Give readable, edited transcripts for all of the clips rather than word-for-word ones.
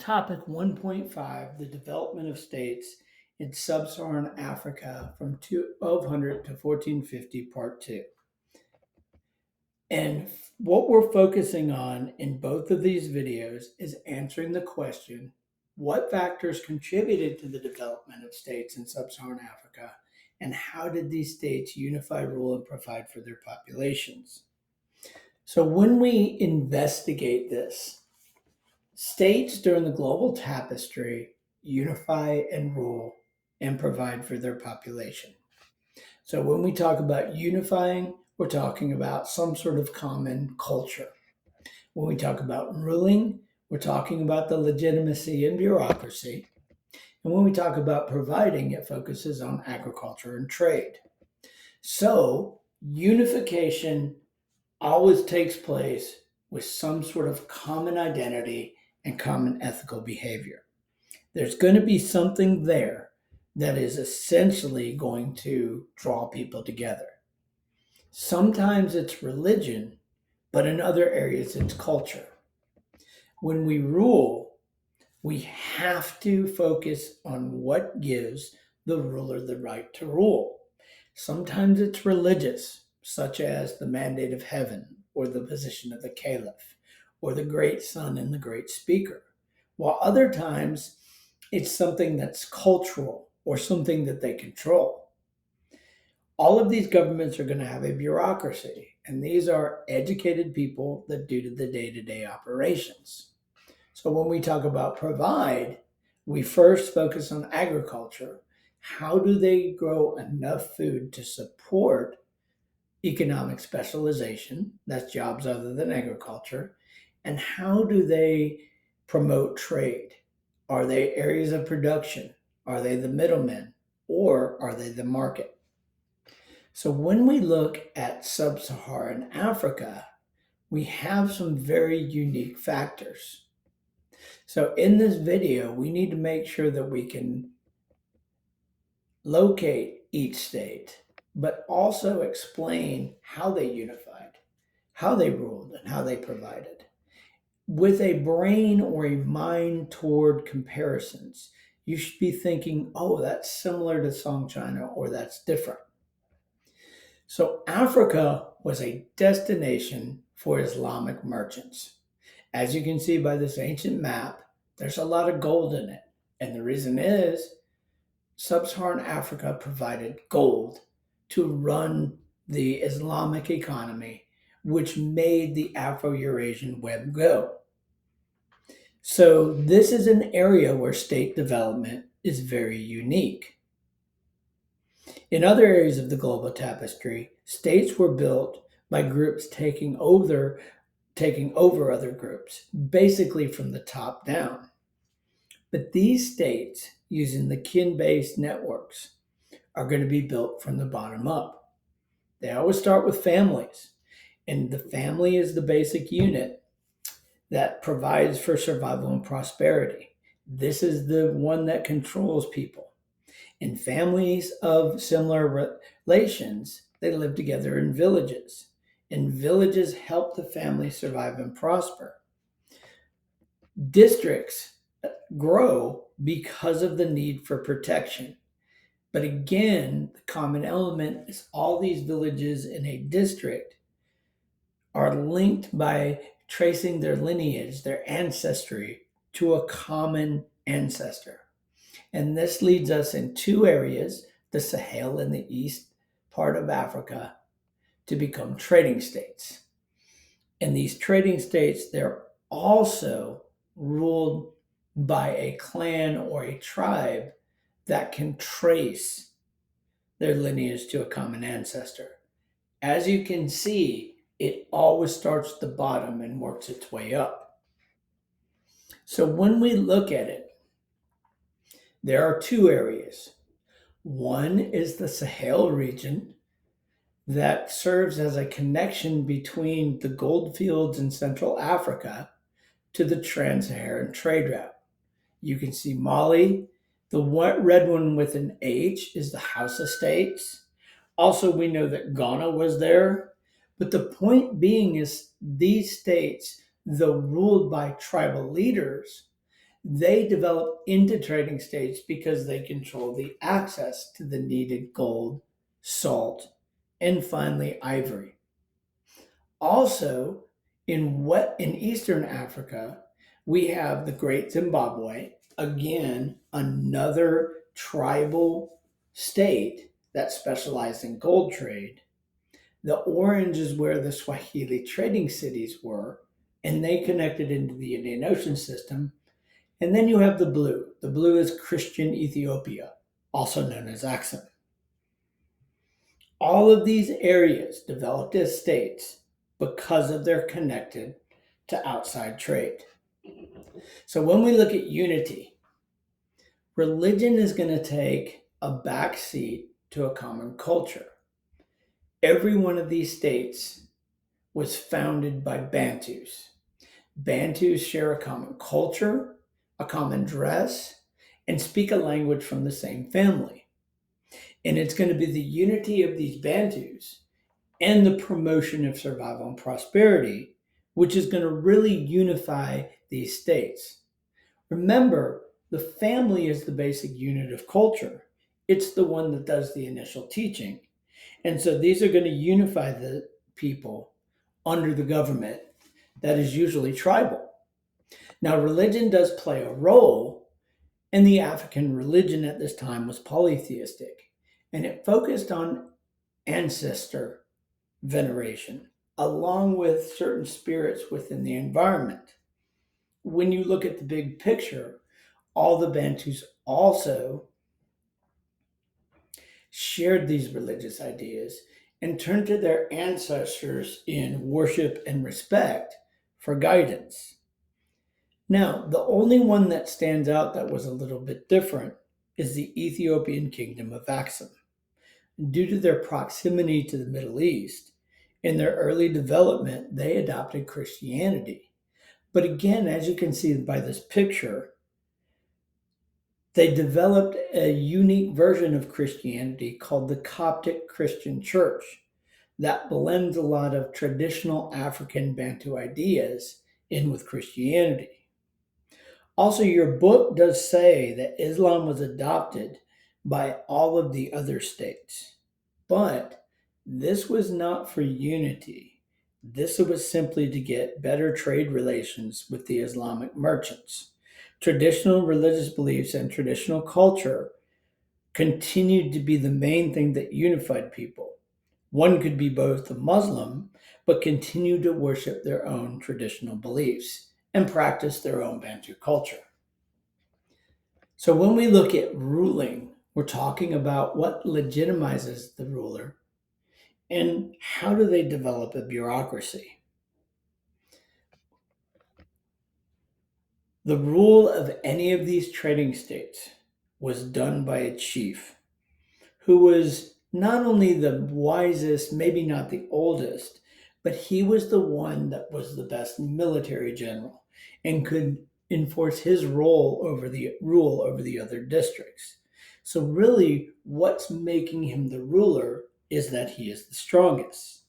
Topic 1.5: The Development of States in Sub Saharan Africa from 1200 to 1450, Part 2. And what we're focusing on in both of these videos is answering the question: what factors contributed to the development of states in Sub Saharan Africa, and how did these states unify, rule, and provide for their populations? So, when we investigate this, states during the global tapestry unify and rule and provide for their population. So when we talk about unifying, we're talking about some sort of common culture. When we talk about ruling, we're talking about the legitimacy and bureaucracy. And when we talk about providing, it focuses on agriculture and trade. So unification always takes place with some sort of common identity and common ethical behavior. There's going to be something there that is essentially going to draw people together. Sometimes it's religion, but in other areas it's culture. When we rule, we have to focus on what gives the ruler the right to rule. Sometimes it's religious, such as the mandate of heaven, or the position of the caliph, or the great son and the great speaker. While other times it's something that's cultural or something that they control. All of these governments are going to have a bureaucracy, and these are educated people that do the day-to-day operations. So when we talk about provide, we first focus on agriculture. How do they grow enough food to support economic specialization? That's jobs other than agriculture. And how do they promote trade? Are they areas of production? Are they the middlemen? Or are they the market? So when we look at Sub-Saharan Africa, we have some very unique factors. So in this video, we need to make sure that we can locate each state, but also explain how they unified, how they ruled, and how they provided. With a brain or a mind toward comparisons, you should be thinking, oh, that's similar to Song China, or that's different. So Africa was a destination for Islamic merchants. As you can see by this ancient map, there's a lot of gold in it. And the reason is Sub-Saharan Africa provided gold to run the Islamic economy, which made the Afro-Eurasian web go. So this is an area where state development is very unique. In other areas of the global tapestry, states were built by groups taking over other groups, basically from the top down. But these states, using the kin-based networks, are going to be built from the bottom up. They always start with families, and the family is the basic unit that provides for survival and prosperity. This is the one that controls people. In families of similar relations, they live together in villages, and villages help the family survive and prosper. Districts grow because of the need for protection. But again, the common element is all these villages in a district are linked by tracing their lineage, their ancestry, to a common ancestor. And this leads us in two areas, the Sahel in the east part of Africa, to become trading states. In these trading states, they're also ruled by a clan or a tribe that can trace their lineage to a common ancestor. As you can see, it always starts at the bottom and works its way up. So when we look at it, there are two areas. One is the Sahel region that serves as a connection between the gold fields in Central Africa to the Trans-Saharan trade route. You can see Mali. The red one with an H is the Hausa states. Also, we know that Ghana was there. But the point being is these states, though ruled by tribal leaders, They develop into trading states because they control the access to the needed gold, salt, and finally ivory. Also, in Eastern Africa, we have the Great Zimbabwe, again another tribal state that specialized in gold trade. The orange is where the Swahili trading cities were, and they connected into the Indian Ocean system. And then you have the blue. The blue is Christian Ethiopia, also known as Axum. All of these areas developed as states because of their connected to outside trade. So when we look at unity, religion is going to take a back seat to a common culture. Every one of these states was founded by Bantus. Bantus share a common culture, a common dress, and speak a language from the same family. And it's going to be the unity of these Bantus and the promotion of survival and prosperity, which is going to really unify these states. Remember, the family is the basic unit of culture. It's the one that does the initial teaching. And so these are going to unify the people under the government that is usually tribal. Now, religion does play a role, and the African religion at this time was polytheistic, and it focused on ancestor veneration, along with certain spirits within the environment. When you look at the big picture, all the Bantus also shared these religious ideas and turned to their ancestors in worship and respect for guidance. Now, the only one that stands out that was a little bit different is the Ethiopian kingdom of Axum. Due to their proximity to the Middle East, in their early development, they adopted Christianity. But again, as you can see by this picture, they developed a unique version of Christianity called the Coptic Christian Church that blends a lot of traditional African Bantu ideas in with Christianity. Also, your book does say that Islam was adopted by all of the other states, but this was not for unity. This was simply to get better trade relations with the Islamic merchants. Traditional religious beliefs and traditional culture continued to be the main thing that unified people. One could be both a Muslim, but continue to worship their own traditional beliefs and practice their own Bantu culture. So when we look at ruling, we're talking about what legitimizes the ruler and how do they develop a bureaucracy. The rule of any of these trading states was done by a chief who was not only the wisest, maybe not the oldest, but he was the one that was the best military general and could enforce his rule over the other districts. So really what's making him the ruler is that he is the strongest.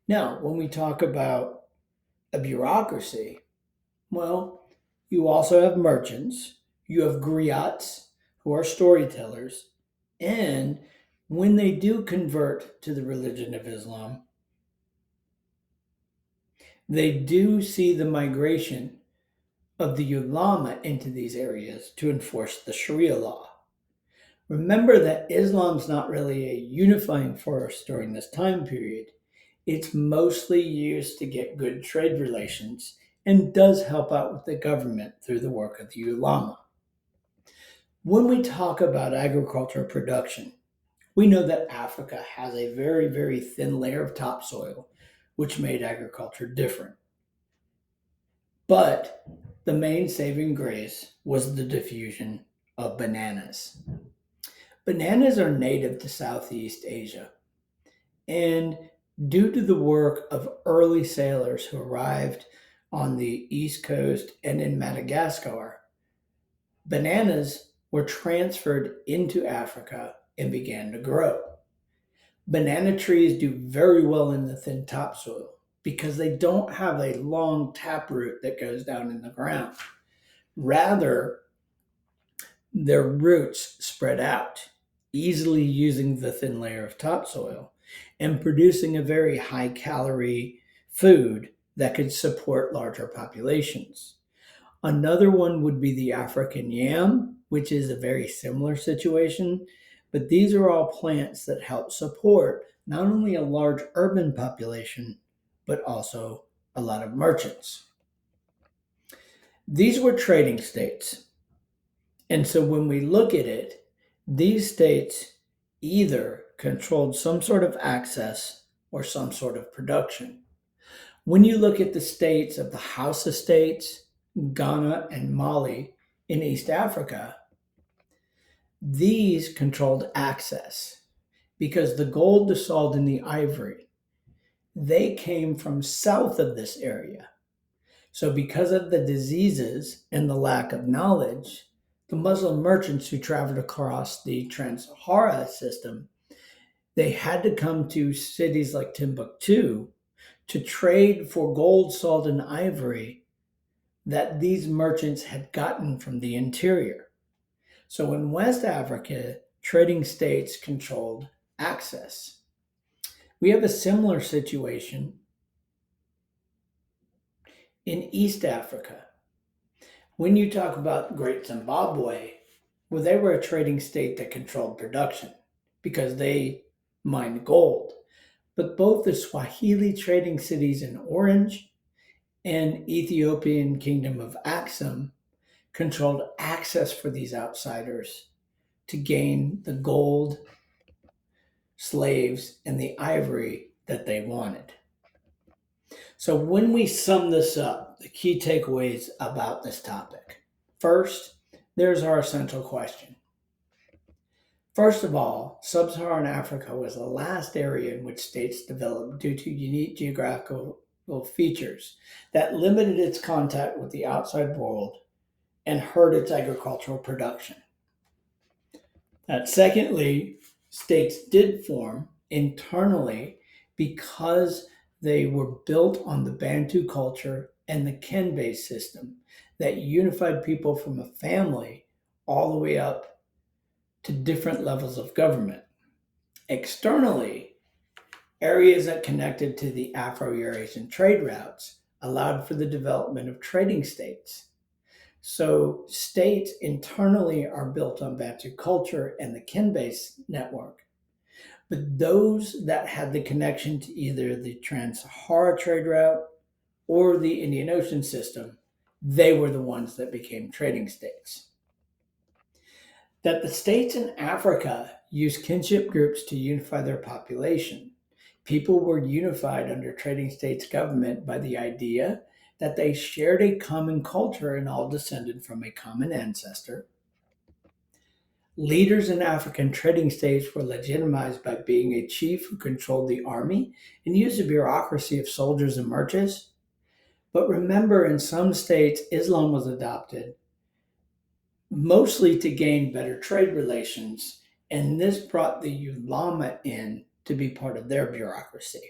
Now, when we talk about a bureaucracy, well, you also have merchants, you have griots, who are storytellers, and when they do convert to the religion of Islam, they do see the migration of the ulama into these areas to enforce the Sharia law. Remember that Islam's not really a unifying force during this time period. It's mostly used to get good trade relations and does help out with the government through the work of the ulama. When we talk about agricultural production, we know that Africa has a very, very thin layer of topsoil, which made agriculture different. But the main saving grace was the diffusion of bananas. Bananas are native to Southeast Asia, and due to the work of early sailors who arrived on the East Coast and in Madagascar, bananas were transferred into Africa and began to grow. Banana trees do very well in the thin topsoil because they don't have a long taproot that goes down in the ground. Rather, their roots spread out, easily using the thin layer of topsoil and producing a very high calorie food that could support larger populations. Another one would be the African yam, which is a very similar situation, but these are all plants that help support not only a large urban population, but also a lot of merchants. These were trading states. And so when we look at it, these states either controlled some sort of access or some sort of production. When you look at the states of the Hausa states, Ghana, and Mali in East Africa, these controlled access because the gold, the salt, and the ivory, they came from south of this area. So, because of the diseases and the lack of knowledge, the Muslim merchants who traveled across the Trans-Sahara system, they had to come to cities like Timbuktu to trade for gold, salt, and ivory that these merchants had gotten from the interior. So in West Africa, trading states controlled access. We have a similar situation in East Africa. When you talk about Great Zimbabwe, well, they were a trading state that controlled production because they mined gold. But both the Swahili trading cities in Orange and Ethiopian Kingdom of Axum controlled access for these outsiders to gain the gold, slaves, and the ivory that they wanted. So, when we sum this up, the key takeaways about this topic. First, there's our essential question. First of all, Sub Saharan Africa was the last area in which states developed due to unique geographical features that limited its contact with the outside world and hurt its agricultural production. Secondly, states did form internally because they were built on the Bantu culture and the kin based system that unified people from a family all the way up to different levels of government. Externally, areas that connected to the Afro Eurasian trade routes allowed for the development of trading states. So, states internally are built on Bantu culture and the kin based network. But those that had the connection to either the Trans Sahara trade route or the Indian Ocean system, they were the ones that became trading states. That the states in Africa used kinship groups to unify their population. People were unified under trading states government by the idea that they shared a common culture and all descended from a common ancestor. Leaders in African trading states were legitimized by being a chief who controlled the army and used a bureaucracy of soldiers and merchants. But remember, in some states, Islam was adopted mostly to gain better trade relations, and this brought the ulama in to be part of their bureaucracy.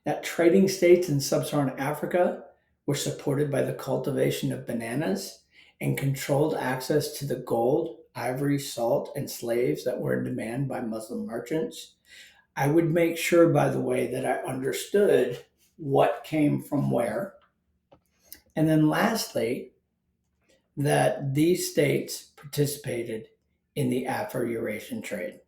That trading states in sub-Saharan Africa were supported by the cultivation of bananas and controlled access to the gold, ivory, salt, and slaves that were in demand by Muslim merchants. I would make sure, by the way, that I understood what came from where. And then lastly, that these states participated in the Afro-Eurasian trade.